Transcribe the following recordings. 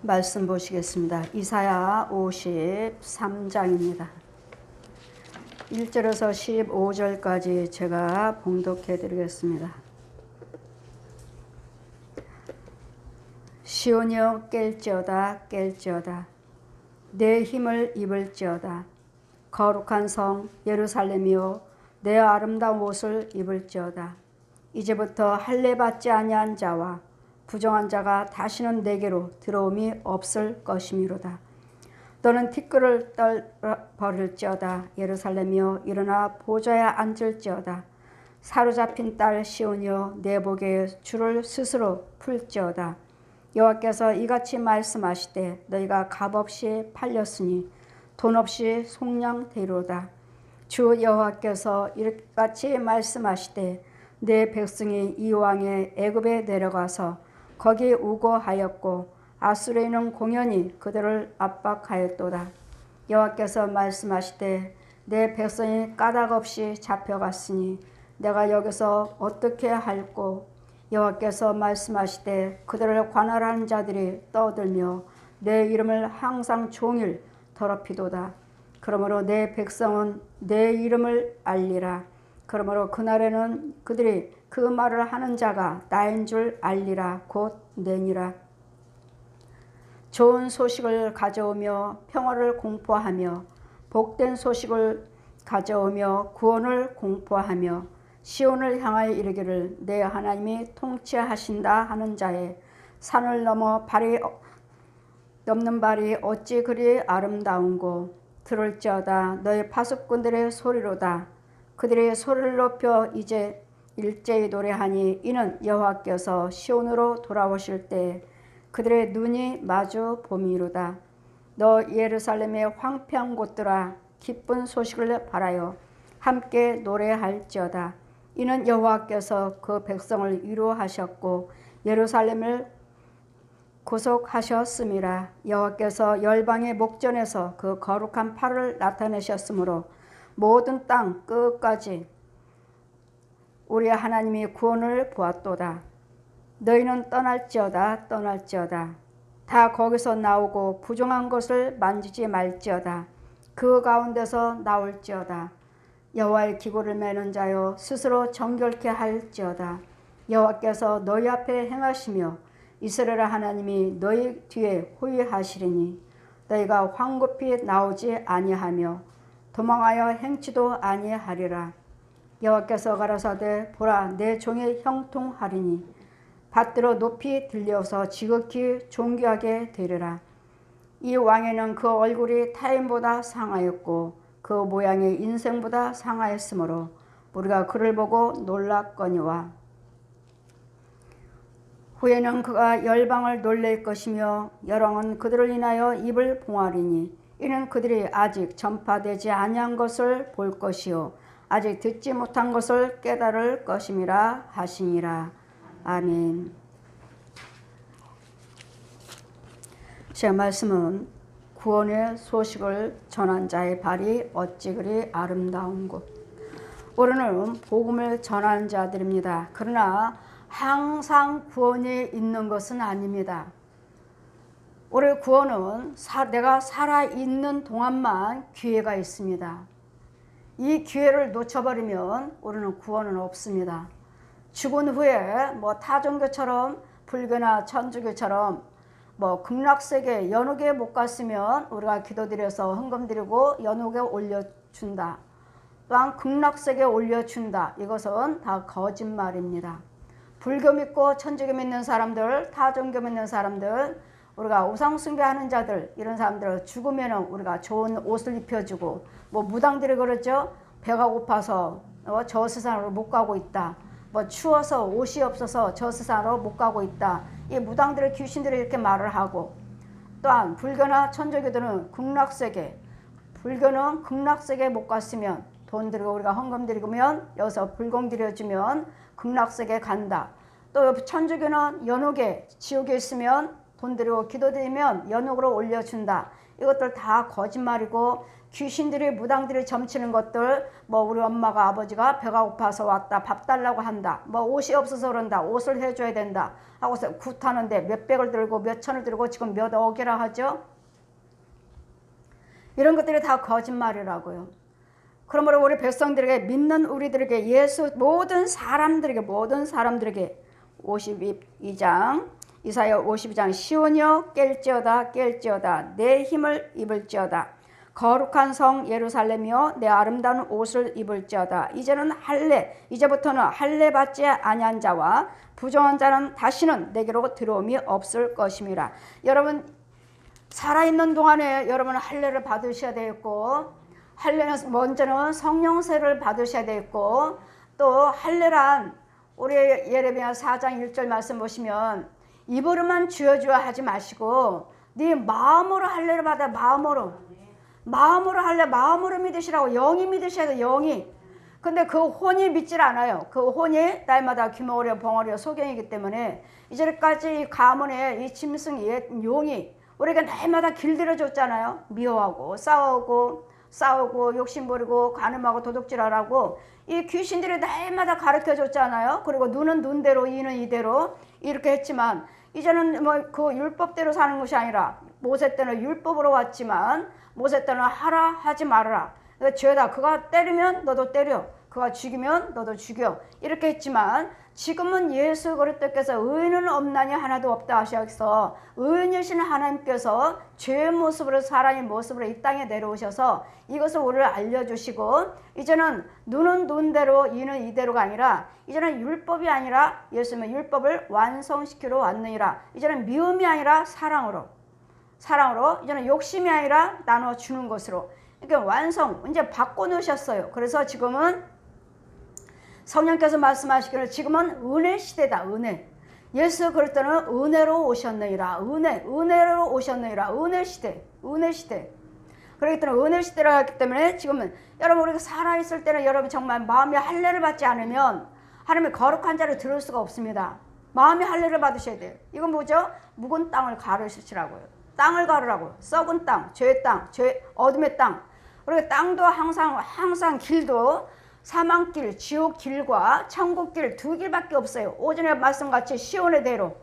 말씀 보시겠습니다. 이사야 53장입니다. 1절에서 15절까지 제가 봉독해 드리겠습니다. 시온이여 깰지어다 깰지어다 내 힘을 입을지어다 거룩한 성 예루살렘이여 내 아름다운 옷을 입을지어다 이제부터 할례 받지 아니한 자와 부정한 자가 다시는 내게로 들어옴이 없을 것이미로다. 너는 티끌을 떨버릴지어다 예루살렘이여 일어나 보좌에 앉을지어다 사로잡힌 딸 시온이여 내 복에 줄을 스스로 풀지어다. 여호와께서 이같이 말씀하시되 너희가 값없이 팔렸으니 돈 없이 속량되리로다. 주 여호와께서 이같이 말씀하시되 내 백성이 이 왕의 애굽에 내려가서 거기 우거하였고 아수르인은 공연히 그들을 압박하였도다. 여호와께서 말씀하시되 내 백성이 까닭없이 잡혀갔으니 내가 여기서 어떻게 할꼬. 여호와께서 말씀하시되 그들을 관할하는 자들이 떠들며 내 이름을 항상 종일 더럽히도다. 그러므로 내 백성은 내 이름을 알리라. 그러므로 그날에는 그들이 그 말을 하는 자가 나인 줄 알리라. 곧 내니라. 좋은 소식을 가져오며 평화를 공포하며 복된 소식을 가져오며 구원을 공포하며 시온을 향하여 이르기를 내 하나님이 통치하신다 하는 자의 산을 넘어 넘는 발이 어찌 그리 아름다운고. 들을지어다 너희 파수꾼들의 소리로다. 그들의 소리를 높여 이제 일제히 노래하니 이는 여호와께서 시온으로 돌아오실 때 그들의 눈이 마주 봄이로다. 너 예루살렘의 황폐한 곳들아 기쁜 소식을 바라여 함께 노래할지어다. 이는 여호와께서 그 백성을 위로하셨고 예루살렘을 구속하셨음이라. 여호와께서 열방의 목전에서 그 거룩한 팔을 나타내셨으므로 모든 땅 끝까지 우리 하나님이 구원을 보았도다. 너희는 떠날지어다 떠날지어다 다 거기서 나오고 부정한 것을 만지지 말지어다. 그 가운데서 나올지어다. 여호와의 기구를 매는 자여 스스로 정결케 할지어다. 여호와께서 너희 앞에 행하시며 이스라엘 하나님이 너희 뒤에 호위하시리니 너희가 황급히 나오지 아니하며 도망하여 행치도 아니하리라. 여호와께서 가라사대 보라 내 종이 형통하리니 받들어 높이 들려서 지극히 존귀하게 되리라. 이 왕에는 그 얼굴이 타인보다 상하였고 그 모양이 인생보다 상하였으므로 우리가 그를 보고 놀랐거니와 후에는 그가 열방을 놀랄 것이며 열왕은 그들을 인하여 입을 봉하리니 이는 그들이 아직 전파되지 아니한 것을 볼 것이요 아직 듣지 못한 것을 깨달을 것임이라 하시니라. 아멘. 제 말씀은 구원의 소식을 전한 자의 발이 어찌 그리 아름다운 곳. 우리는 복음을 전하는 자들입니다. 그러나 항상 구원이 있는 것은 아닙니다. 우리 구원은 내가 살아있는 동안만 기회가 있습니다. 이 기회를 놓쳐버리면 우리는 구원은 없습니다. 죽은 후에 타종교처럼 불교나 천주교처럼 극락세계 연옥에 못 갔으면 우리가 기도드려서 헌금드리고 연옥에 올려준다. 또한 극락세계에 올려준다. 이것은 다 거짓말입니다. 불교 믿고 천주교 믿는 사람들, 타종교 믿는 사람들, 우리가 우상숭배하는 자들, 이런 사람들 죽으면 우리가 좋은 옷을 입혀주고 무당들이 그러죠. 배가 고파서 저 세상으로 못 가고 있다. 추워서 옷이 없어서 저 세상으로 못 가고 있다. 이 무당들의 귀신들이 이렇게 말을 하고, 또한 불교나 천주교들은 극락세계, 불교는 극락세계에 못 갔으면 돈 들고 우리가 헌금 드리면 여기서 불공 드려주면 극락세계에 간다. 또 천주교는 연옥에 지옥에 있으면 돈 드리고 기도 드리면 연옥으로 올려준다. 이것들 다 거짓말이고 귀신들이 무당들이 점치는 것들 뭐 우리 엄마가 아버지가 배가 고파서 왔다 밥 달라고 한다 뭐 옷이 없어서 그런다 옷을 해줘야 된다 하고서 굿하는데 몇백을 들고 몇천을 들고 지금 몇 억이라 하죠. 이런 것들이 다 거짓말이라고요. 그러므로 우리 백성들에게 믿는 우리들에게 예수 모든 사람들에게 52장 이사야 52장 시온이여 깰지어다 내 힘을 입을지어다 거룩한 성 예루살렘이여 내 아름다운 옷을 입을지어다 이제부터는 할례 받지 아니한 자와 부정한 자는 다시는 내게로 들어옴이 없을 것임이라. 여러분 살아있는 동안에 여러분은 할례를 받으셔야 되겠고 할례는 먼저는 성령세를 받으셔야 되겠고 또 할례란 우리 예레미야 4장 1절 말씀 보시면 입으로만 주여 하지 마시고 네 마음으로 할례를 받아 마음으로 할례 마음으로 믿으시라고 영이 믿으셔야 돼 영이. 근데 그 혼이 믿질 않아요. 그 혼이 날마다 귀머거리와 벙어리와 소경이기 때문에 이제까지 이 가문의 이 짐승 용이 우리가 날마다 길들여줬잖아요. 미워하고 싸우고 욕심부리고 간음하고 도둑질하라고 이 귀신들이 날마다 가르쳐줬잖아요. 그리고 눈은 눈대로 이는 이대로 이렇게 했지만 이제는 뭐 그 율법대로 사는 것이 아니라 모세 때는 율법으로 왔지만 모세 때는 하라 하지 말아라. 그러니까 죄다 그가 때리면 너도 때려 그가 죽이면 너도 죽여 이렇게 했지만 지금은 예수 그리스도께서 의인은 없나니 하나도 없다 하셔서 의인이신 하나님께서 죄의 모습으로 사람의 모습으로 이 땅에 내려오셔서 이것을 우리를 알려주시고 이제는 눈은 눈대로 이는 이대로가 아니라 이제는 율법이 아니라 예수님은 율법을 완성시키러 왔느니라. 이제는 미움이 아니라 사랑으로 이제는 욕심이 아니라 나눠주는 것으로 이렇게 완성 이제 바꿔놓으셨어요. 그래서 지금은 성령께서 말씀하시기를 지금은 은혜 시대다. 은혜. 예수 그리스도는 은혜로 오셨느니라. 은혜로 오셨느니라. 은혜 시대. 그렇기 때문에 은혜 시대라 했기 때문에 지금은 여러분 우리가 살아있을 때는 여러분 정말 마음의 할례를 받지 않으면 하나님의 거룩한 자를 들을 수가 없습니다. 마음의 할례를 받으셔야 돼요. 이건 뭐죠? 묵은 땅을 가르시라고요. 땅을 가르라고. 썩은 땅, 죄의 땅, 어둠의 땅. 그리고 땅도 항상 길도 사망길, 지옥길과 천국길 두 길밖에 없어요. 오전에 말씀같이 시온의 대로,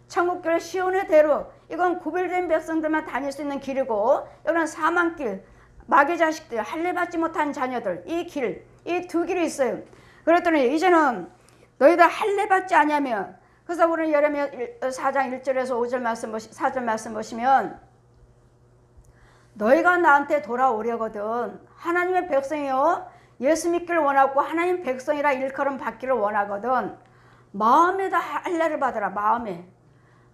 천국길 시온의 대로 이건 구별된 백성들만 다닐 수 있는 길이고 여기는 사망길, 마귀 자식들, 할례 받지 못한 자녀들 이 두 길이 있어요. 그랬더니 이제는 너희들 할례 받지 않으면 그래서 우리 예레미야 4장 1절에서 5절 말씀 4절 말씀 보시면 너희가 나한테 돌아오려거든 하나님의 백성이요 예수 믿기를 원하고 하나님 백성이라 일컬음 받기를 원하거든 마음에다 할례를 받아라.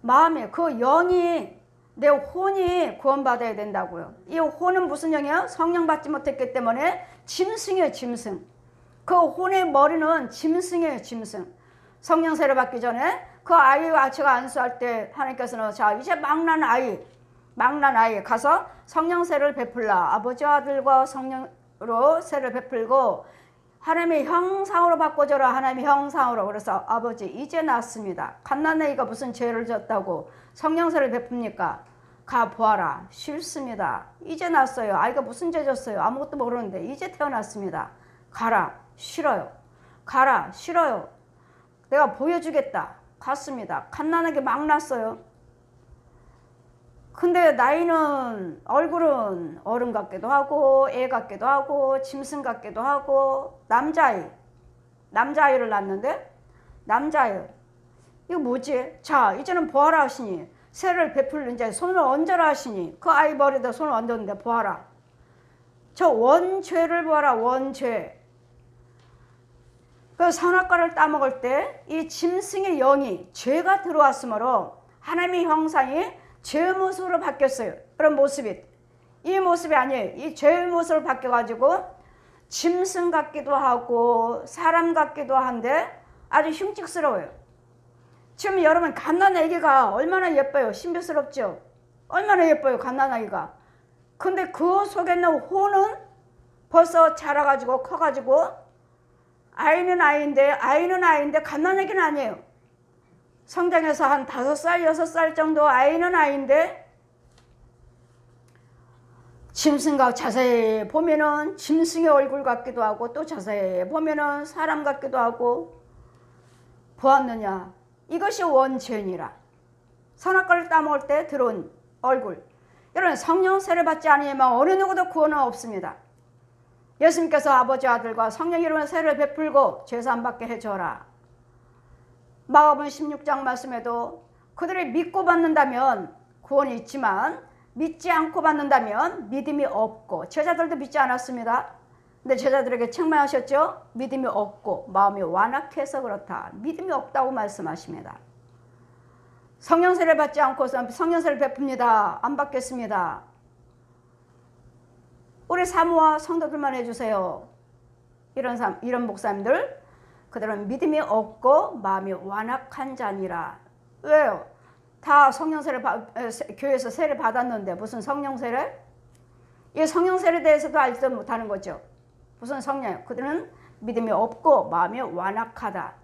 마음에 그 영이 내 혼이 구원받아야 된다고요. 이 혼은 무슨 영이야? 성령 받지 못했기 때문에 짐승이에요. 짐승. 그 혼의 머리는 짐승이에요. 짐승. 성령세를 받기 전에 그 아이와 제가 안수할 때 하나님께서는 자 이제 망난 아이 가서 성령세를 베풀라. 아버지와 아들과 성령으로 세를 베풀고 하나님의 형상으로 바꿔줘라. 하나님의 형상으로. 그래서 아버지 이제 났습니다. 갓난아이가 무슨 죄를 졌다고 성령세를 베풉니까? 가 보아라. 싫습니다. 이제 났어요. 아이가 무슨 죄 졌어요? 아무것도 모르는데 이제 태어났습니다. 가라. 싫어요. 내가 보여주겠다. 갔습니다. 갓난아기 막 났어요. 근데 나이는 얼굴은 어른 같기도 하고 애 같기도 하고 짐승 같기도 하고 남자아이를 낳는데 남자아이 이거 뭐지? 자 이제는 보아라 하시니 세를 베풀 이제 손을 얹어라 하시니 그 아이 머리에다 손을 얹었는데 보아라. 저 원죄를 보아라. 원죄. 그 선악과를 따먹을 때 이 짐승의 영이 죄가 들어왔으므로 하나님의 형상이 죄의 모습으로 바뀌었어요. 그런 모습이 이 모습이 아니에요. 이 죄의 모습으로 바뀌어가지고 짐승 같기도 하고 사람 같기도 한데 아주 흉측스러워요. 지금 여러분 갓난아기가 얼마나 예뻐요. 신비스럽죠. 얼마나 예뻐요. 갓난아기가. 근데 그 속에 있는 혼은 벌써 자라가지고 커가지고 아이는 아이인데 갓난아기는 아니에요. 성장해서 한 5살, 6살 정도 아이는 아이인데 짐승과 자세히 보면은 짐승의 얼굴 같기도 하고 또 자세히 보면은 사람 같기도 하고 보았느냐. 이것이 원죄니라. 선악과를 따먹을 때 들어온 얼굴. 여러분 성령 세례 받지 않으면 어느 누구도 구원은 없습니다. 예수님께서 아버지 아들과 성령 이름으로 세례를 베풀고 죄사함 받게 해줘라. 마가복음 16장 말씀에도 그들이 믿고 받는다면 구원이 있지만 믿지 않고 받는다면 믿음이 없고, 제자들도 믿지 않았습니다. 근데 제자들에게 책망하셨죠. 믿음이 없고 마음이 완악해서 그렇다. 믿음이 없다고 말씀하십니다. 성령 세례 받지 않고서 성령 세례 베풉니다. 안 받겠습니다. 우리 사모와 성도들만 해주세요. 이런 목사님들, 그들은 믿음이 없고 마음이 완악한 자니라. 왜요? 다 성령 세례 교회에서 세례 받았는데 무슨 성령 세례? 이 성령 세례에 대해서도 알지도 못하는 거죠. 무슨 성령? 그들은 믿음이 없고 마음이 완악하다.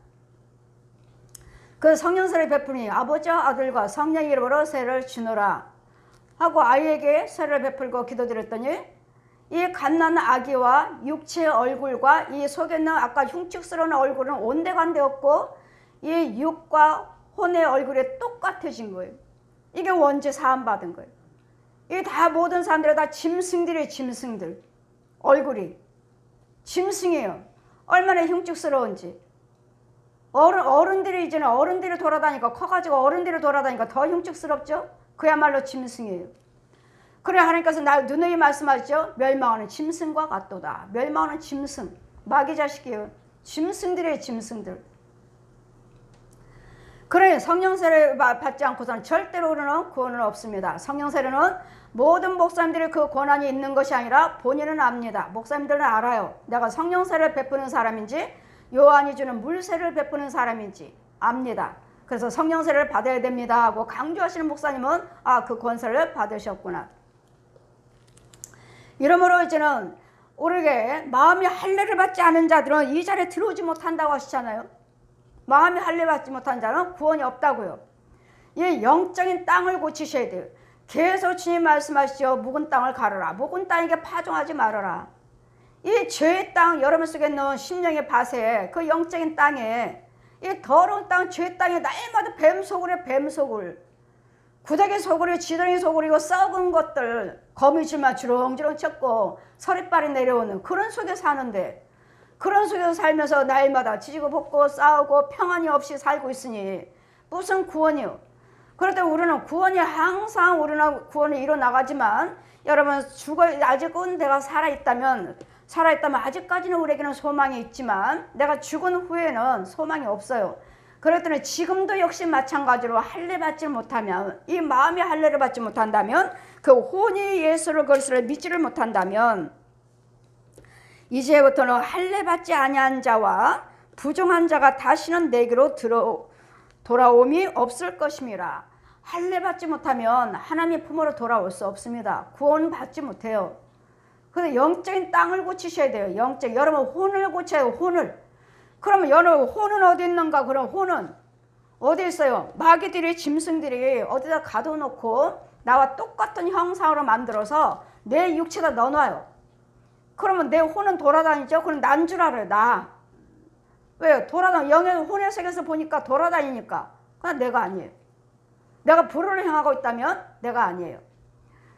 그 성령 세례 베푸니 아버지와 아들과 성령 이름으로 세례를 주노라 하고 아이에게 세례를 베풀고 기도드렸더니 이 갓난 아기와 육체의 얼굴과 이 속에 있는 아까 흉측스러운 얼굴은 온데간데 없고 이 육과 혼의 얼굴이 똑같아진 거예요. 이게 원죄 사함 받은 거예요. 이 다 모든 사람들이 다 짐승들이에요. 짐승들. 얼굴이 짐승이에요. 얼마나 흉측스러운지. 어른들이 이제는 어른들이 돌아다니까 커가지고 어른들이 돌아다니까 더 흉측스럽죠. 그야말로 짐승이에요. 그래 하나님께서 누누이 말씀하시죠. 멸망하는 짐승과 같도다. 멸망하는 짐승. 마귀 자식이에요. 짐승들이에요. 짐승들. 그래 성령 세례 받지 않고서는 절대로 우리는 구원은 없습니다. 성령 세례는 모든 목사님들이 그 권한이 있는 것이 아니라 본인은 압니다. 목사님들은 알아요. 내가 성령 세례를 베푸는 사람인지 요한이 주는 물 세례를 베푸는 사람인지 압니다. 그래서 성령 세례를 받아야 됩니다 하고 강조하시는 목사님은 그 권세를 받으셨구나. 이러므로 이제는 우리에게 마음이 할례를 받지 않은 자들은 이 자리에 들어오지 못한다고 하시잖아요. 마음이 할례 받지 못한 자는 구원이 없다고요. 이 영적인 땅을 고치셔야 돼요. 계속 주님 말씀하시죠. 묵은 땅을 가르라. 묵은 땅에게 파종하지 말아라. 이 죄의 땅, 여러분 속에 있는 심령의 밭에 그 영적인 땅에 이 더러운 땅, 죄의 땅에 날마다 뱀소굴에 뱀소굴, 구더기 소굴이 지렁이 소굴이고 썩은 것들, 거미줄만 주렁주렁 쳤고 서리빨이 내려오는 그런 속에 사는데, 그런 속에서 살면서 날마다 지지고 볶고 싸우고 평안이 없이 살고 있으니 무슨 구원이요? 그럴 때 우리는 구원이 항상 우리는 구원이 이뤄나가지만 여러분 아직은 내가 살아있다면 아직까지는 우리에게는 소망이 있지만 내가 죽은 후에는 소망이 없어요. 그랬더니 지금도 역시 마찬가지로 할례 받지 못하면, 이 마음이 할례를 받지 못한다면, 그 혼이 예수를 그리스도를 믿지를 못한다면 이제부터는 할례 받지 아니한 자와 부정한 자가 다시는 내게로 돌아옴이 없을 것임이라. 할례 받지 못하면 하나님의 품으로 돌아올 수 없습니다. 구원 받지 못해요. 근데 영적인 땅을 고치셔야 돼요. 여러분 혼을 고쳐요. 혼을. 그러면 여러분 혼은 어디 있는가? 그럼 혼은 어디 있어요? 마귀들이, 짐승들이 어디다 가둬놓고 나와 똑같은 형상으로 만들어서 내 육체가 넣어놔요. 그러면 내 혼은 돌아다니죠? 그럼 난 줄 알아요. 나. 왜요? 영의 혼의 세계에서 보니까 돌아다니니까. 그건 내가 아니에요. 내가 불을 행하고 있다면 내가 아니에요.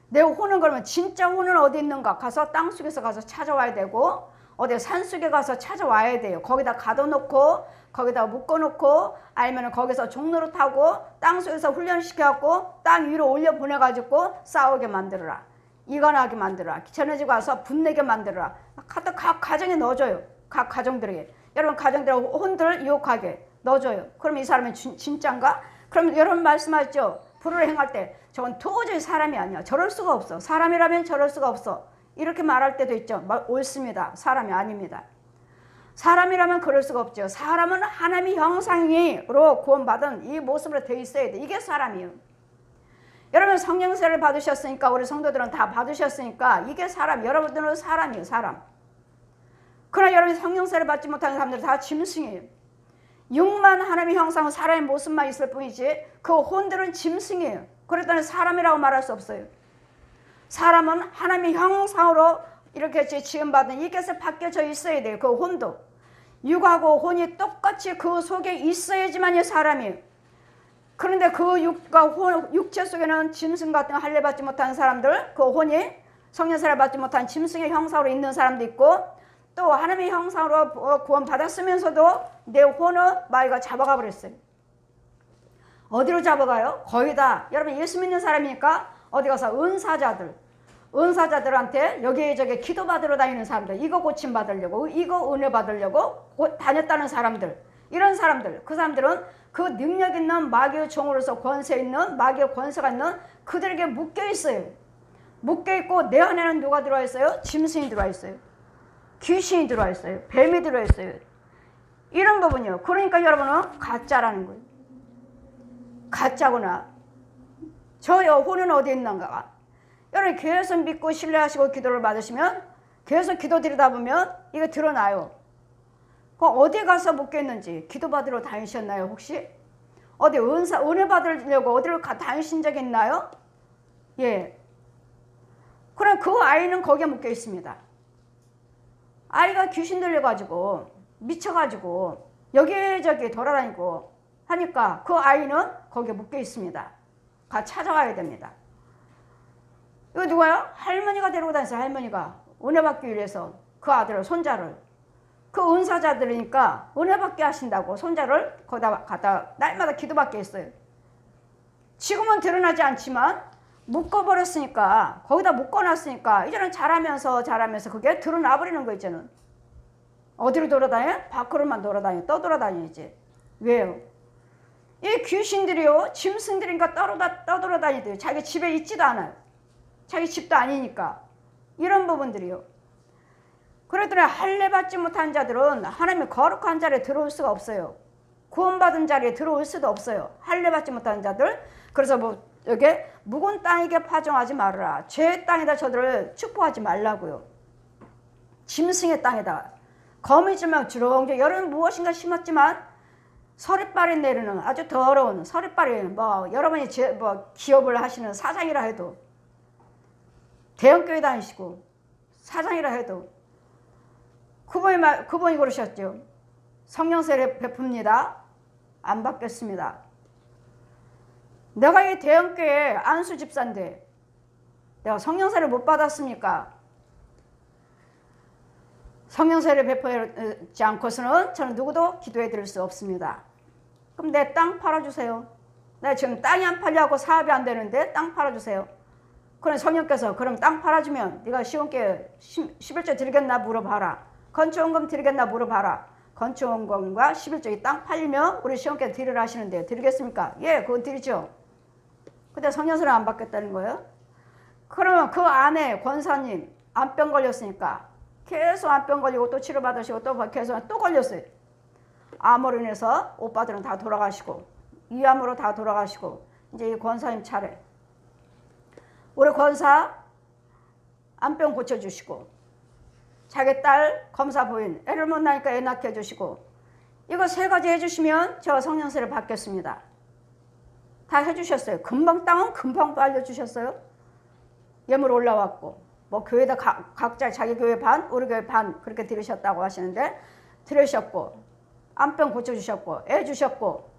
내 혼은 그러면 진짜 혼은 어디 있는가? 가서 땅속에서 가서 찾아와야 되고 어디 산속에 가서 찾아와야 돼요. 거기다 가둬놓고 거기다 묶어놓고 아니면 거기서 종로를 타고 땅속에서 훈련시켜갖고 땅 위로 올려보내가지고 싸우게 만들어라. 이간하게 만들어라. 전해지고 와서 분내게 만들어라. 각 가정에 넣어줘요. 각 가정들에게. 여러분 가정들의 혼들을 유혹하게 넣어줘요. 그러면 이 사람은 진짠가? 그럼 여러분 말씀하셨죠. 불을 행할 때 저건 도저히 사람이 아니야. 저럴 수가 없어. 사람이라면 저럴 수가 없어. 이렇게 말할 때도 있죠. 옳습니다. 사람이 아닙니다. 사람이라면 그럴 수가 없죠. 사람은 하나님의 형상으로 구원받은 이 모습으로 되어 있어야 돼. 이게 사람이에요. 여러분 성령 세례를 받으셨으니까, 우리 성도들은 다 받으셨으니까 이게 사람, 여러분들은 사람이에요. 사람. 그러나 여러분 성령 세례를 받지 못하는 사람들은 다 짐승이에요. 육만 하나님의 형상은 사람의 모습만 있을 뿐이지 그 혼들은 짐승이에요. 그랬더니 사람이라고 말할 수 없어요. 사람은 하나님의 형상으로 이렇게 지음받은 이것에 바뀌어져 있어야 돼요. 그 혼도. 육하고 혼이 똑같이 그 속에 있어야지만이 사람이에요. 그런데 그 육체 속에는 짐승 같은 거 할례 받지 못한 사람들, 그 혼이 성령세례 받지 못한 짐승의 형상으로 있는 사람도 있고, 또 하나님의 형상으로 구원 받았으면서도 내 혼을 마귀가 잡아가 버렸어요. 어디로 잡아가요? 거의 다 여러분 예수 믿는 사람이니까 어디 가서 은사자들한테 여기저기 기도 받으러 다니는 사람들, 이거 고침 받으려고, 이거 은혜 받으려고 다녔다는 사람들, 이런 사람들, 그 사람들은 그 능력 있는 마귀의 종으로서 권세 있는, 마귀의 권세가 있는 그들에게 묶여 있어요. 묶여 있고 내 안에는 누가 들어와 있어요? 짐승이 들어와 있어요. 귀신이 들어와 있어요. 뱀이 들어와 있어요. 이런 부분이요. 그러니까 여러분은 가짜라는 거예요. 가짜구나. 저의 혼은 어디 있는가? 여러분 계속 믿고 신뢰하시고 기도를 받으시면, 계속 기도 드리다 보면 이게 드러나요. 어디 가서 묶여있는지 기도 받으러 다니셨나요 혹시? 어디 은혜 받으려고 어디를 다니신 적 있나요? 예. 그럼 그 아이는 거기에 묶여 있습니다. 아이가 귀신 들려가지고 미쳐가지고 여기저기 돌아다니고 하니까 그 아이는 거기에 묶여 있습니다. 찾아가야 됩니다. 이거 누가요? 할머니가 데리고 다녔어요. 할머니가 은혜 받기 위해서 그 아들을, 손자를. 그 은사자들이니까 은혜 받게 하신다고 손자를 거기다 갖다 날마다 기도받게 했어요. 지금은 드러나지 않지만 묶어버렸으니까, 거기다 묶어놨으니까 이제는 자라면서 그게 드러나버리는 거 이제는. 어디로 돌아다녀? 밖으로만 돌아다녀. 떠돌아다니지. 왜요? 이 귀신들이요, 짐승들이니까 떠돌아다니대요. 자기 집에 있지도 않아요. 자기 집도 아니니까. 이런 부분들이요. 그러더니 할례 받지 못한 자들은 하나님의 거룩한 자리에 들어올 수가 없어요. 구원받은 자리에 들어올 수도 없어요. 할례 받지 못한 자들. 그래서 여기 묵은 땅에게 파종하지 말아라. 죄의 땅에다 저들을 축복하지 말라고요. 짐승의 땅에다. 거미줄만 주렁주렁 여러분 무엇인가 심었지만 서리빨이 내리는 아주 더러운 서리빨이 여러분이 기업을 하시는 사장이라 해도, 대형교회 다니시고 사장이라 해도 그분이 그러셨죠. 성령세례 베풉니다. 안 받겠습니다. 내가 이 대형교회 안수 집사인데 내가 성령세례 못 받았습니까? 성령세례 베풀지 않고서는 저는 누구도 기도해 드릴 수 없습니다. 그럼 내 땅 팔아주세요. 나 지금 땅이 안 팔려고 사업이 안 되는데 땅 팔아주세요. 그럼 성령께서 그럼 땅 팔아주면 네가 시온교회 11조 드리겠나 물어봐라. 건축원금 드리겠나 물어봐라. 건축원금과 11조 이 땅 팔리면 우리 시온교회 드리라 하시는데 드리겠습니까? 예, 그건 드리죠. 근데 성령세례 안 받겠다는 거예요? 그러면 그 안에 권사님 암병 걸렸으니까 계속 암병 걸리고 또 치료받으시고 또 계속 또 걸렸어요. 암으로 인해서 오빠들은 다 돌아가시고 이암으로 다 돌아가시고 이제 이 권사님 차례. 우리 권사 암병 고쳐주시고 자기 딸 검사 부인 애를 못 낳으니까 애 낳게 해주시고 이거 세 가지 해주시면 저 성령세례 받겠습니다. 다 해주셨어요. 금방 땅은 금방 알려주셨어요. 예물 올라왔고 교회다 각자 자기 교회 반 우리 교회 반 그렇게 들으셨다고 하시는데 들으셨고 암병 고쳐주셨고 애 주셨고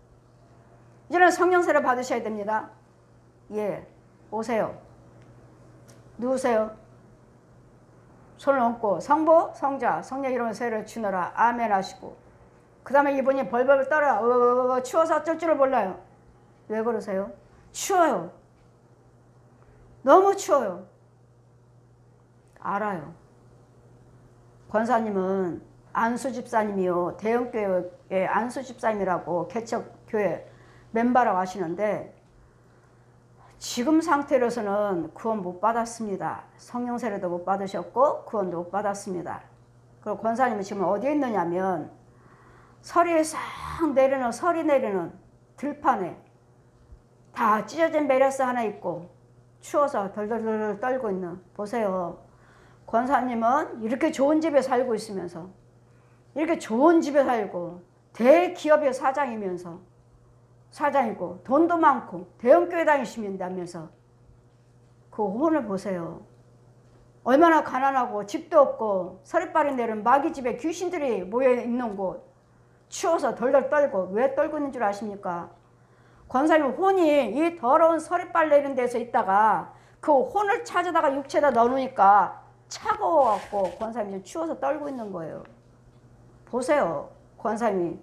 이제는 성령세례 받으셔야 됩니다. 예, 오세요. 누우세요. 손을 얹고 성부, 성자, 성령 이름으로 세례를 주너라. 아멘 하시고 그 다음에 이분이 벌벌 떨어요. 추워서 어쩔 줄을 몰라요. 왜 그러세요? 추워요. 너무 추워요. 알아요. 권사님은 안수집사님이요. 대형교회의 안수집사님이라고 개척교회 멤버라고 하시는데 지금 상태로서는 구원 못 받았습니다. 성령세례도 못 받으셨고 구원도 못 받았습니다. 그리고 권사님은 지금 어디에 있느냐면 서리에 싹 내리는 서리 내리는 들판에 다 찢어진 메레스 하나 있고 추워서 덜덜덜 떨고 있는 보세요. 권사님은 이렇게 좋은 집에 살고 있으면서 이렇게 좋은 집에 살고 대기업의 사장이고 돈도 많고 대형교회 다니시면서 그 혼을 보세요. 얼마나 가난하고 집도 없고 서리빨이 내린 마귀 집에 귀신들이 모여 있는 곳, 추워서 덜덜 떨고. 왜 떨고 있는 줄 아십니까? 권사님 혼이 이 더러운 서리빨 내린 데서 있다가 그 혼을 찾아다가 육체에다 넣으니까 차가워갖고 권사님이 추워서 떨고 있는 거예요. 보세요. 권사님이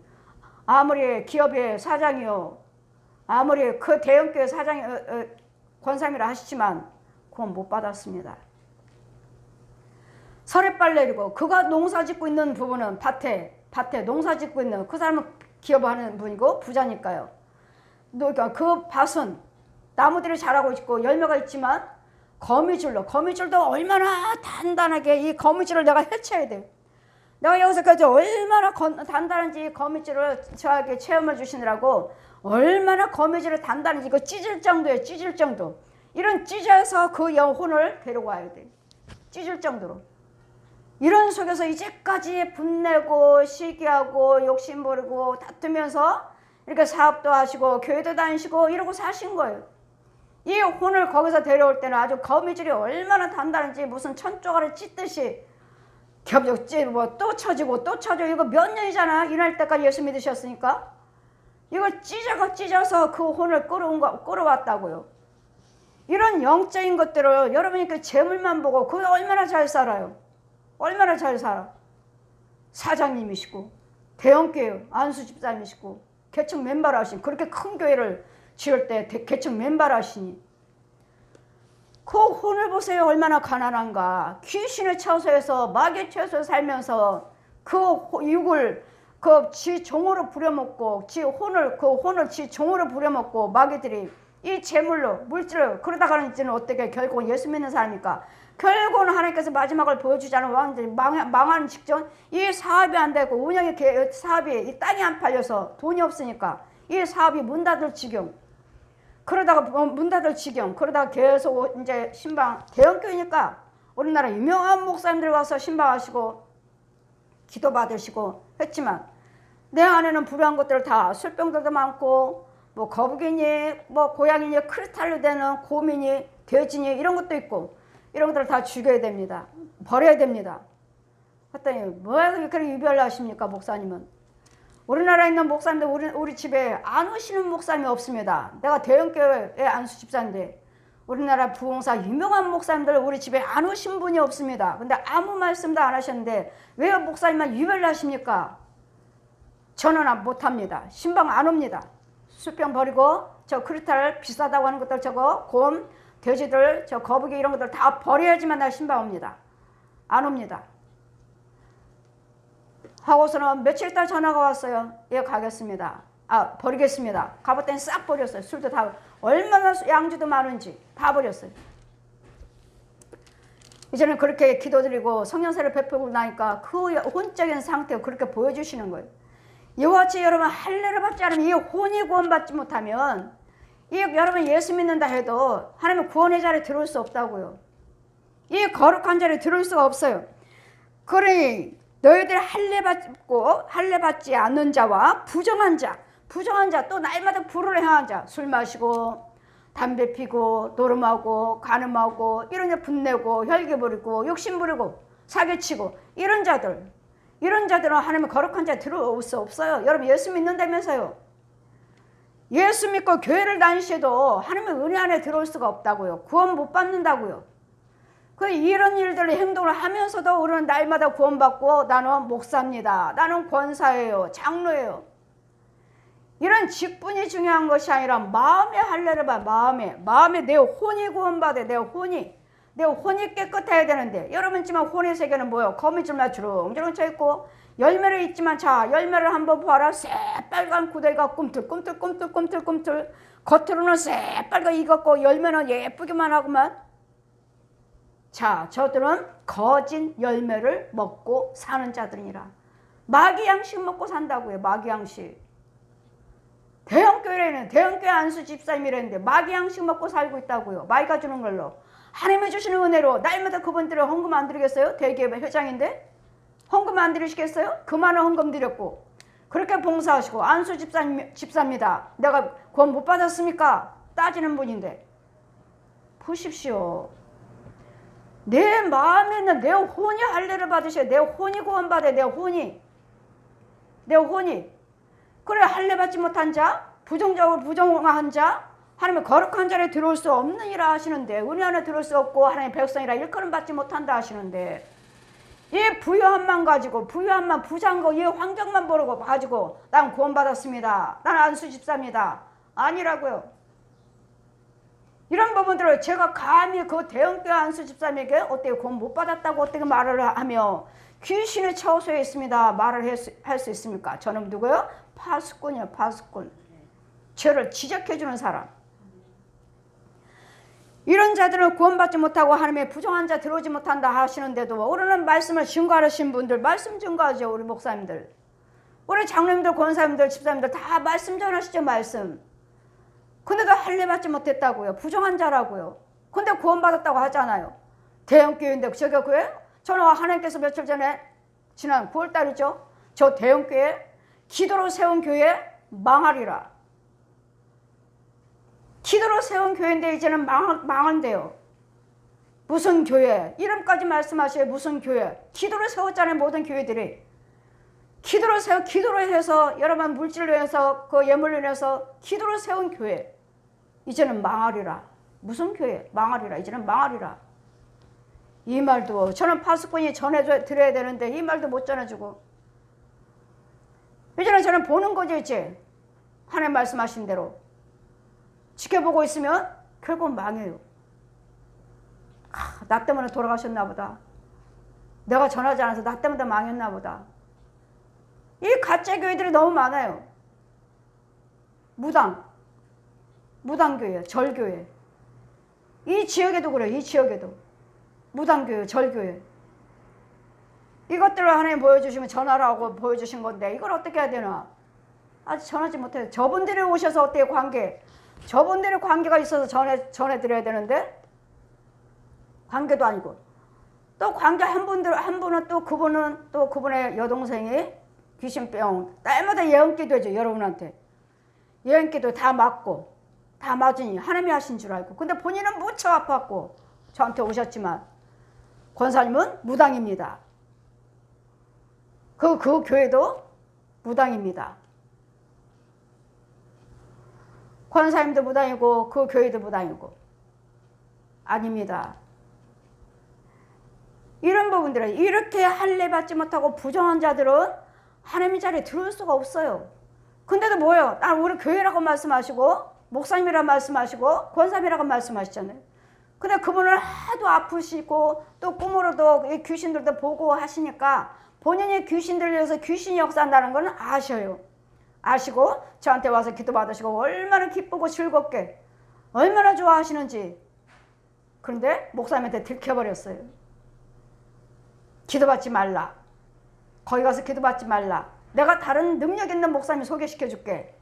아무리 기업의 사장이요, 아무리 그 대형교회 사장이 권사님이라 하시지만 구원 못 받았습니다. 서리빨 내리고 그가 농사 짓고 있는 부분은 밭에 농사 짓고 있는 그 사람은 기업하는 분이고 부자니까요. 그 밭은 나무들이 자라고 있고 열매가 있지만 거미줄도 얼마나 단단하게 이 거미줄을 내가 해쳐야 돼. 내가 여기서까지 얼마나 단단한지 거미줄을 저에게 체험해 주시느라고 얼마나 거미줄이 단단한지 이거 찢을 정도예요. 찢을 정도. 이런 찢어서 그 영혼을 데리고 와야 돼. 찢을 정도로. 이런 속에서 이제까지 분내고 시기하고 욕심 부리고 다투면서 이렇게 사업도 하시고 교회도 다니시고 이러고 사신 거예요. 이 혼을 거기서 데려올 때는 아주 거미줄이 얼마나 단단한지 무슨 천조각을 찢듯이 또 쳐지고 또 쳐져. 이거 몇 년이잖아. 이날 때까지 예수 믿으셨으니까. 이걸 찢어서 그 혼을 끌어왔다고요. 이런 영적인 것들을 여러분이 그 재물만 보고 그거 얼마나 잘 살아요. 얼마나 잘 살아. 사장님이시고 대형교회 안수 집사님이시고 개척 멤버를 하시니 그렇게 큰 교회를 지을 때 개척 멤버를 하시니 그 혼을 보세요. 얼마나 가난한가. 귀신의 처소에서 마귀의 처소에 살면서 그 육을 지 종으로 부려먹고 지 혼을 지 종으로 부려먹고 마귀들이 이 재물로 물질을 그러다가는 이제는 어떻게 결국은 예수 믿는 사람이니까 결국은 하나님께서 마지막을 보여주자는 왕들이 망하는 직전 이 사업이 안 되고 사업이 이 땅이 안 팔려서 돈이 없으니까 이 사업이 문 닫을 지경. 그러다가 계속 이제 신방 대형교회니까 우리나라 유명한 목사님들 와서 신방하시고 기도 받으시고 했지만 내 안에는 불우한 것들 다 술병들도 많고 뭐 거북이니 뭐 고양이니 크리스탈로 되는 곰이니 돼지니 이런 것도 있고 이런 것들을 다 죽여야 됩니다. 버려야 됩니다. 했더니 왜 그렇게 유별나십니까 목사님은? 우리나라에 있는 목사님들 우리 집에 안 오시는 목사님이 없습니다. 내가 대형교회 안수 집사인데 우리나라 부흥사 유명한 목사님들 우리 집에 안 오신 분이 없습니다. 근데 아무 말씀도 안 하셨는데 왜 목사님만 유별나십니까? 저는 못합니다. 신방 안 옵니다. 수평 버리고 저 크리스탈 비싸다고 하는 것들 저거 곰, 돼지들, 저 거북이 이런 것들 다 버려야지만 나 신방 옵니다. 안 옵니다. 하고서는 며칠 있다 전화가 왔어요. 예, 가겠습니다. 버리겠습니다. 가봤더니 싹 버렸어요. 술도 다 얼마나 양주도 많은지 다 버렸어요. 이제는 그렇게 기도드리고 성령세를 베풀고 나니까 그 혼적인 상태を그렇게 보여주시는 거예요. 이와 같이 여러분 할례를 받지 않으면 이 혼이 구원받지 못하면 여러분 예수 믿는다 해도 하나님은 구원의 자리에 들어올 수 없다고요. 이 거룩한 자리에 들어올 수가 없어요. 그러니 너희들 할례 받지 않는 자와 부정한 자 또 날마다 불을 행한 자, 술 마시고 담배 피고 노름하고 간음하고 이런 데 분내고 혈기 부리고 욕심 부리고 사기치고 이런 자들은 하나님의 거룩한 자에 들어올 수 없어요. 여러분 예수 믿는다면서요. 예수 믿고 교회를 다니셔도 하나님의 은혜 안에 들어올 수가 없다고요. 구원 못 받는다고요. 이런 일들을 행동을 하면서도 우리는 날마다 구원받고 나는 목사입니다. 나는 권사예요. 장로예요. 이런 직분이 중요한 것이 아니라 마음의 할례를 봐. 마음에 내 혼이 구원받아. 내 혼이 깨끗해야 되는데 여러분 있지만 혼의 세계는 뭐예요? 거미줄만 주렁주렁 쳐있고 열매를 있지만 자 열매를 한번 봐라. 새빨간 구데기가 꿈틀꿈틀 겉으로는 새빨간 익었고 열매는 예쁘기만 하구만. 자 저들은 거짓 열매를 먹고 사는 자들이니라. 마귀 양식 먹고 산다고요. 마귀 양식. 대형교회 안수 집사님이랬는데 마귀 양식 먹고 살고 있다고요. 마귀가 주는 걸로. 하나님이 주시는 은혜로 날마다 그분들은 헌금 안 드리겠어요? 대기업 회장인데 헌금 안 드리시겠어요? 그 많은 헌금 드렸고 그렇게 봉사하시고 안수 집사입니다. 내가 구원 못 받았습니까? 따지는 분인데 보십시오. 내 마음에 있는 내 혼이 할례를 받으셔야 내 혼이 구원받아야 내 혼이. 그래 할례 받지 못한 자, 부정적으로 부정한 자, 하나님의 거룩한 자리에 들어올 수 없느니라 하시는데, 은혜 안에 들어올 수 없고 하나님의 백성이라 일컬음 받지 못한다 하시는데, 이 부유함만 가지고, 부유함만 부자한 거, 이 환경만 모르고 가지고 난 구원받았습니다, 난 안수 집사입니다, 아니라고요. 이런 부분들을 제가 감히 그 대형교회 안수 집사님에게 어떻게 구원 못 받았다고 어떻게 말을 하며 귀신의 처소에 있습니다 말을 할 수 있습니까? 저는 누구요? 파수꾼이에요. 파수꾼. 죄를 지적해주는 사람. 이런 자들은 구원받지 못하고 하나님의 부정한 자 들어오지 못한다 하시는데도 오르는 말씀을 증거하신 분들, 말씀 증거하죠. 우리 목사님들, 우리 장로님들, 권사님들, 집사님들 다 말씀 전하시죠. 말씀. 근데도 할례 받지 못했다고요. 부정한 자라고요. 근데 구원받았다고 하잖아요. 대형교회인데 저게 교회? 저는 하나님께서 며칠 전에 지난 9월달이죠. 저 대형교회 기도로 세운 교회 망하리라. 기도로 세운 교회인데 이제는 망한대요. 무슨 교회? 이름까지 말씀하셔요. 무슨 교회? 기도로 세웠잖아요. 모든 교회들이. 기도로 해서 여러분 물질로 해서 그 예물로 해서 기도로 세운 교회. 이제는 망하리라. 무슨 교회? 망하리라. 이제는 망하리라. 이 말도 저는 파수꾼이 전해드려야 되는데 이 말도 못 전해주고, 이제는 저는 보는 거죠. 이제 하나님 말씀하신 대로 지켜보고 있으면 결국 망해요. 나 때문에 돌아가셨나 보다. 내가 전하지 않아서 나 때문에 망했나 보다. 이 가짜 교회들이 너무 많아요. 무당교회, 절교회. 이 지역에도 그래요. 이 지역에도 무당교회, 절교회. 이것들을 하나님 보여주시면 전하라고 보여주신 건데 이걸 어떻게 해야 되나? 아직 전하지 못해요. 저분들이 오셔서 어떻게 저분들이 관계가 있어서 전해드려야 되는데 관계도 아니고, 또 관계 한 분은 또 그분의 여동생이 귀신병 날마다 예언기도 해줘. 여러분한테 예언기도 다 맞고 다 맞으니 하나님이 하신 줄 알고, 근데 본인은 무척 아팠고 저한테 오셨지만 권사님은 무당입니다. 그 교회도 무당입니다. 권사님도 무당이고 그 교회도 무당이고. 아닙니다. 이런 부분들은 이렇게 할례 받지 못하고 부정한 자들은 하나님의 자리에 들어올 수가 없어요. 근데도 뭐예요? 우리 교회라고 말씀하시고 목사님이라고 말씀하시고 권사님이라고 말씀하시잖아요. 근데 그분은 하도 아프시고 또 꿈으로도 이 귀신들도 보고 하시니까 본인이 귀신들을 위해서 귀신이 역사한다는 건 아셔요. 아시고 저한테 와서 기도 받으시고 얼마나 기쁘고 즐겁게 얼마나 좋아하시는지. 그런데 목사님한테 들켜버렸어요. 기도받지 말라. 거기 가서 기도받지 말라. 내가 다른 능력 있는 목사님 소개시켜 줄게.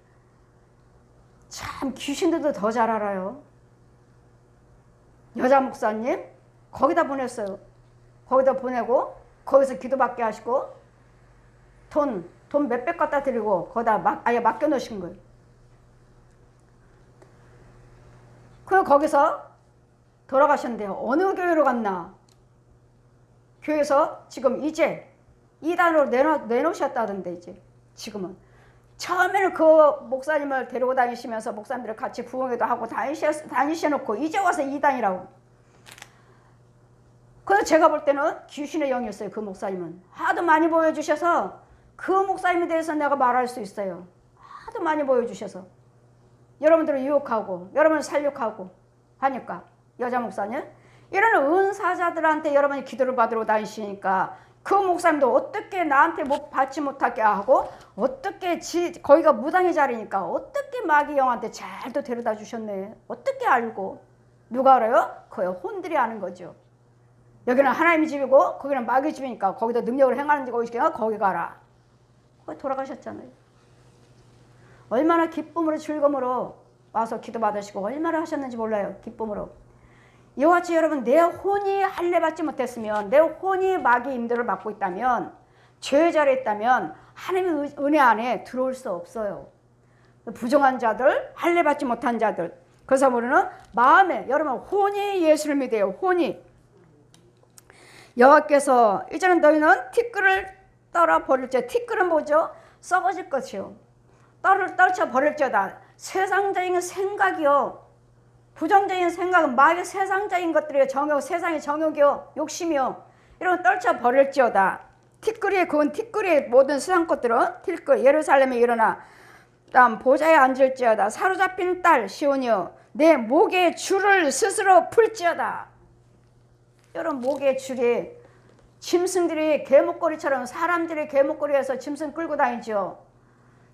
참 귀신들도 더 잘 알아요. 여자 목사님 거기다 보냈어요. 거기다 보내고 거기서 기도받게 하시고 돈 몇백 갖다 드리고 거기다 아예 맡겨놓으신 거예요. 거기서 돌아가셨는데요. 어느 교회로 갔나? 교회에서 지금 이제 2단으로 내놓으셨다던데 이제 지금은. 처음에는 그 목사님을 데리고 다니시면서 목사님들을 같이 부흥회도 하고 다니셔놓고 이제 와서 2단이라고. 그래서 제가 볼 때는 귀신의 영이었어요. 그 목사님은 하도 많이 보여주셔서 그 목사님에 대해서 내가 말할 수 있어요. 하도 많이 보여주셔서 여러분들을 유혹하고 여러분을 살육하고 하니까. 여자 목사님 이런 은사자들한테 여러분이 기도를 받으러 다니시니까 그 목사님도 어떻게 나한테 받지 못하게 하고 어떻게 거기가 무당의 자리니까 어떻게 마귀 영한테 잘도 데려다 주셨네. 어떻게 알고. 누가 알아요? 그 혼들이 아는 거죠. 여기는 하나님의 집이고 거기는 마귀 집이니까 거기다 능력을 행하는 데가 어디시니까 거기 가라. 거기 돌아가셨잖아요. 얼마나 기쁨으로 즐거움으로 와서 기도 받으시고 얼마나 하셨는지 몰라요. 기쁨으로. 이와 같이 여러분 내 혼이 할례 받지 못했으면, 내 혼이 마귀 임도를 받고 있다면, 죄의 자리에 있다면 하나님의 은혜 안에 들어올 수 없어요. 부정한 자들, 할례 받지 못한 자들. 그래서 우리는 마음에 여러분 혼이 예수를 믿어요. 여호와께서 이제는 너희는 티끌을 떨어 버릴지어다. 티끌은 뭐죠? 썩어질 것이요. 떨쳐 버릴지어다. 세상적인 생각이요. 부정적인 생각은 마귀 세상적인 것들이요. 정욕, 세상의 정욕이요. 욕심이요. 이런 거 떨쳐 버릴지어다. 티끌이 그건 티끌이 모든 세상 것들은 티끌 예루살렘에 일어나 다음 보좌에 앉을지어다. 사로잡힌 딸 시온이여 내 목의 줄을 스스로 풀지어다. 여러분 목의 줄이 짐승들이 개목걸이처럼 사람들이 개목걸이에서 짐승 끌고 다니죠.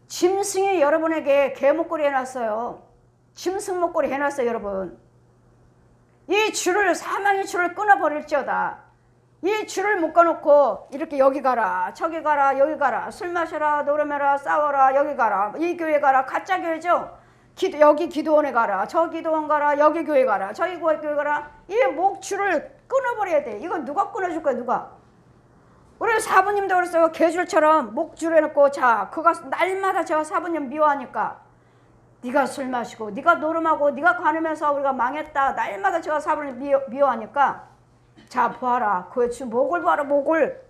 짐승이 여러분에게 개목걸이 해놨어요. 짐승 목걸이 해놨어요. 여러분 이 줄을 사망의 줄을 끊어버릴지어다. 이 줄을 묶어놓고 이렇게 여기 가라 저기 가라 여기 가라 술 마셔라 노름해라 싸워라 여기 가라 이 교회 가라 가짜 교회죠. 여기 기도원에 가라 저 기도원 가라 여기 교회 가라 저기 교회 가라. 이 목줄을 끊어버려야 돼. 이거 누가 끊어줄 거야? 누가? 우리 사부님도 그랬어요. 개줄처럼 목줄 해놓고 자 그가 날마다 제가 사부님 미워하니까 네가 술 마시고 네가 노름하고 네가 관으면서 우리가 망했다. 날마다 제가 사부님 미워하니까 자 보아라 그 목을 봐라 목을.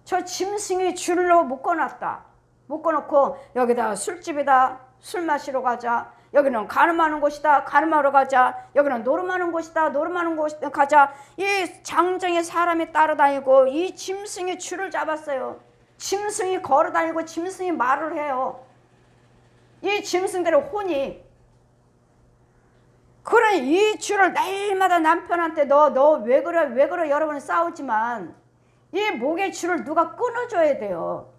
저 짐승이 줄로 묶어놨다. 묶어놓고 여기다 술집이다. 술 마시러 가자. 여기는 가늠하는 곳이다. 가늠하러 가자. 여기는 노름하는 곳이다. 노름하는 곳이다. 가자. 이 장정의 사람이 따라다니고 이 짐승이 줄을 잡았어요. 짐승이 걸어다니고 짐승이 말을 해요. 이 짐승들의 혼이. 그러니 이 줄을 날마다 남편한테 너 왜 그래 왜 그래 여러 번 싸우지만 이 목의 줄을 누가 끊어줘야 돼요.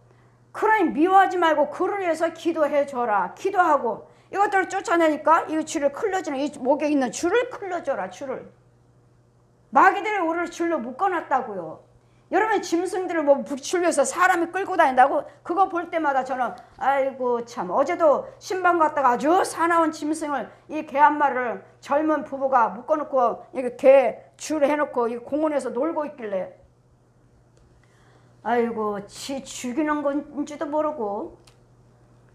그러니 미워하지 말고 그를 위해서 기도해 줘라. 기도하고 이것들을 쫓아내니까 이 줄을 클러주는 이 목에 있는 줄을 클러줘라. 줄을. 마귀들이 우리를 줄로 묶어놨다고요. 여러분 짐승들을 뭐 줄려서 사람이 끌고 다닌다고 그거 볼 때마다 저는 아이고 참 어제도 신방 갔다가 아주 사나운 짐승을 이 개 한 마리를 젊은 부부가 묶어놓고 이렇게 개 줄 해놓고 이 공원에서 놀고 있길래 아이고 지 죽이는 건지도 모르고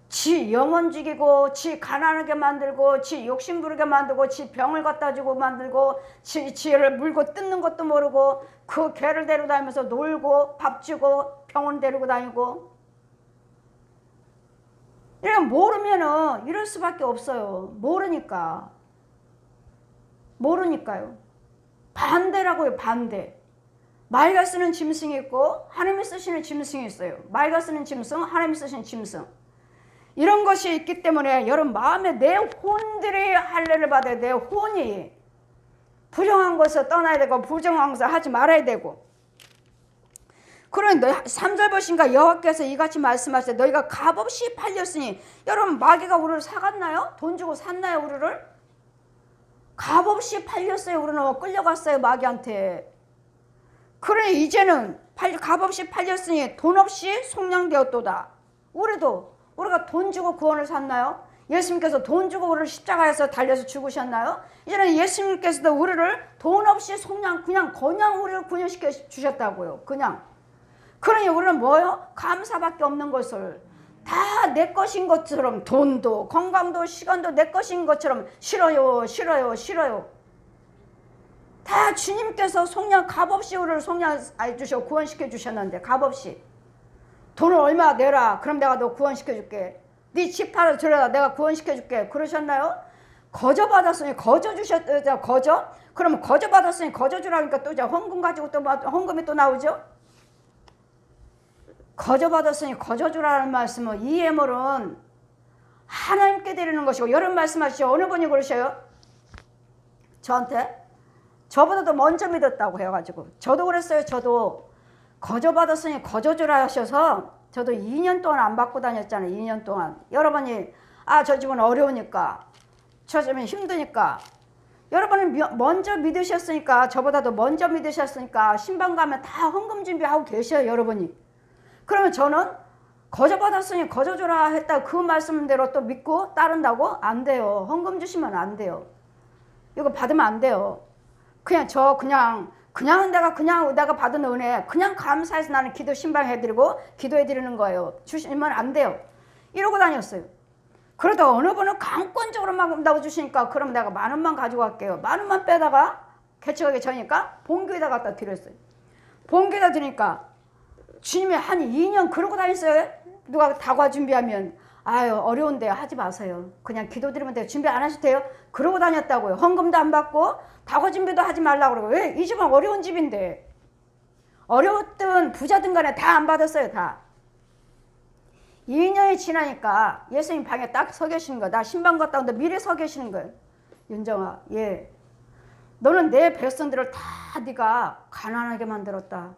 지 영혼 죽이고 지 가난하게 만들고 지 욕심 부리게 만들고 지 병을 갖다 주고 만들고 지를 물고 뜯는 것도 모르고 그 개를 데리고 다니면서 놀고 밥 주고 병원 데리고 다니고 이렇게 모르면은 이럴 수밖에 없어요. 모르니까요. 반대라고요. 반대. 마귀가 쓰는 짐승이 있고 하나님이 쓰시는 짐승이 있어요. 마귀가 쓰는 짐승 하나님이 쓰시는 짐승. 이런 것이 있기 때문에 여러분 마음에 내 혼들이 할례를 받아야 돼. 혼이 부정한 것을 떠나야 되고 부정한 것을 하지 말아야 되고. 그러니 3절 보신가 여호와께서 이같이 말씀하시되 너희가 값없이 팔렸으니. 여러분 마귀가 우리를 사갔나요? 돈 주고 샀나요 우리를? 값없이 팔렸어요. 우리는 끌려갔어요 마귀한테. 그러니 이제는 값없이 팔렸으니 돈 없이 속량되었도다. 우리가 돈 주고 구원을 샀나요? 예수님께서 돈 주고 우리를 십자가에서 달려서 죽으셨나요? 이제는 예수님께서도 우리를 돈 없이 그냥 우리를 구원시켜 주셨다고요. 그냥. 그러니 우리는 뭐요? 감사밖에 없는 것을 다 내 것인 것처럼 돈도 건강도 시간도 내 것인 것처럼 싫어요. 다 주님께서 값없이 우리를 속량해 주셔 구원시켜 주셨는데 값없이. 돈을 얼마 내라. 그럼 내가 너 구원시켜 줄게. 네 집 팔아 들여다 내가 구원시켜 줄게. 그러셨나요? 거저 받았으니 거저 주셨죠. 거저? 그러면 거저 받았으니 거저 주라니까 또 이제 헌금 가지고 또 헌금이 또 나오죠. 거저 받았으니 거저 주라는 말씀은 이 예물은 하나님께 드리는 것이고 여러분 말씀하시죠. 어느 분이 그러셔요? 저한테? 저보다도 먼저 믿었다고 해가지고 저도 그랬어요. 저도 거저 받았으니 거저 주라 하셔서 저도 2년 동안 안 받고 다녔잖아요. 2년 동안. 여러분이 저 집은 어려우니까 저 집은 힘드니까 여러분은 먼저 믿으셨으니까 저보다도 먼저 믿으셨으니까 신방 가면 다 헌금 준비하고 계셔요. 여러분이. 그러면 저는 거저 받았으니 거저 주라 했다 그 말씀대로 또 믿고 따른다고? 안 돼요. 헌금 주시면 안 돼요. 이거 받으면 안 돼요. 그냥 내가 받은 은혜 그냥 감사해서 나는 기도 신방해드리고 기도해드리는 거예요. 주시면 안 돼요. 이러고 다녔어요. 그러다 어느 분은 강권적으로 막 넣어주시니까 그럼 내가 10,000원만 가지고 갈게요. 10,000원만 빼다가 개척하기 전이니까 본교에다 갖다 드렸어요. 본교다 드니까 주님이 한 2년 그러고 다녔어요. 누가 다과 준비하면 아유 어려운데 하지 마세요. 그냥 기도드리면 돼요. 준비 안 하셔도 돼요. 그러고 다녔다고요. 헌금도 안 받고 다과 준비도 하지 말라고 그러고. 왜? 이 집은 어려운 집인데. 어려웠든 부자든 간에 다 안 받았어요. 다. 2년이 지나니까 예수님 방에 딱 서 계시는 거야. 나 신방 갔다 온데 미리 서 계시는 거예요. 윤정아, 예. 너는 내 백성들을 다 네가 가난하게 만들었다.